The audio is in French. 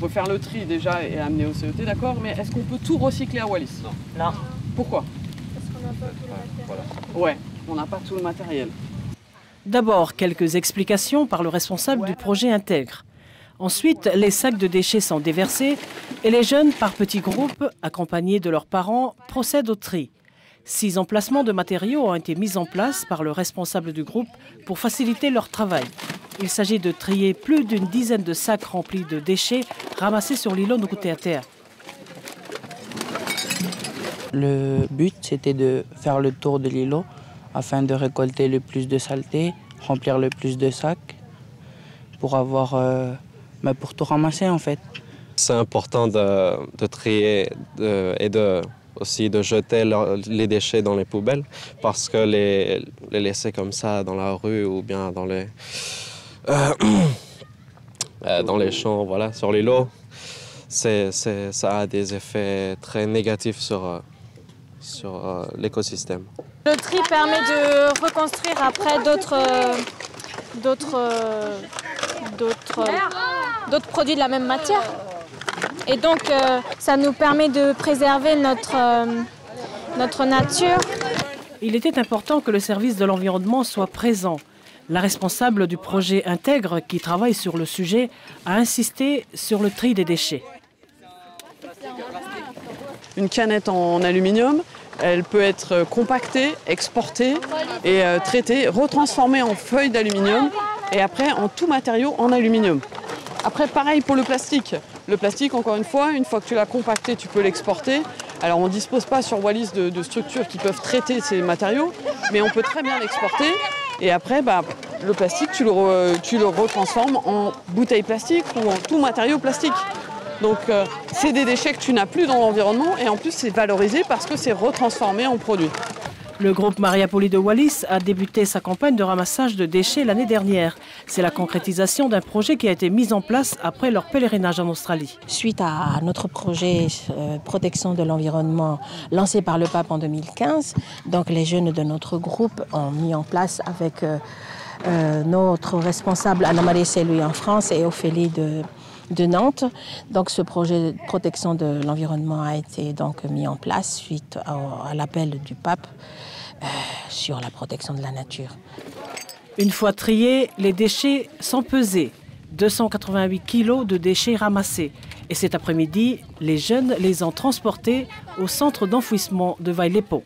peut faire le tri déjà et amener au CET, d'accord, mais est-ce qu'on peut tout recycler à Wallis? Non. Pourquoi? Parce qu'on n'a pas tout le matériel. Ouais, on n'a pas tout le matériel. D'abord, quelques explications par le responsable du projet Intègre. Ensuite, les sacs de déchets sont déversés et les jeunes, par petits groupes, accompagnés de leurs parents, procèdent au tri. 6 emplacements de matériaux ont été mis en place par le responsable du groupe pour faciliter leur travail. Il s'agit de trier plus d'une dizaine de sacs remplis de déchets ramassés sur l'îlot Nukuteatea. Le but, c'était de faire le tour de l'îlot afin de récolter le plus de saleté, remplir le plus de sacs pour pour tout ramasser en fait. C'est important de trier et aussi de jeter les déchets dans les poubelles parce que les laisser comme ça dans la rue ou bien dans les champs, voilà, sur l'îlot, ça a des effets très négatifs sur l'écosystème. Le tri permet de reconstruire après d'autres produits de la même matière. Et donc, ça nous permet de préserver notre nature. Il était important que le service de l'environnement soit présent. La responsable du projet Intègre, qui travaille sur le sujet, a insisté sur le tri des déchets. Une canette en aluminium, elle peut être compactée, exportée et traitée, retransformée en feuilles d'aluminium et après en tout matériau en aluminium. Après, pareil pour le plastique. Le plastique, encore une fois que tu l'as compacté, tu peux l'exporter. Alors, on ne dispose pas sur Wallis de structures qui peuvent traiter ces matériaux, mais on peut très bien l'exporter. Et après, le plastique, tu le retransformes en bouteille plastique ou en tout matériau plastique. Donc, c'est des déchets que tu n'as plus dans l'environnement et en plus, c'est valorisé parce que c'est retransformé en produit. Le groupe Mariapoli de Wallis a débuté sa campagne de ramassage de déchets l'année dernière. C'est la concrétisation d'un projet qui a été mis en place après leur pèlerinage en Australie. Suite à notre projet protection de l'environnement lancé par le pape en 2015, donc les jeunes de notre groupe ont mis en place avec notre responsable Anna-Marie Selui en France et Ophélie de Nantes. Donc ce projet de protection de l'environnement a été donc mis en place suite à l'appel du pape sur la protection de la nature. Une fois triés, les déchets sont pesés. 288 kilos de déchets ramassés. Et cet après-midi, les jeunes les ont transportés au centre d'enfouissement de Vailepo.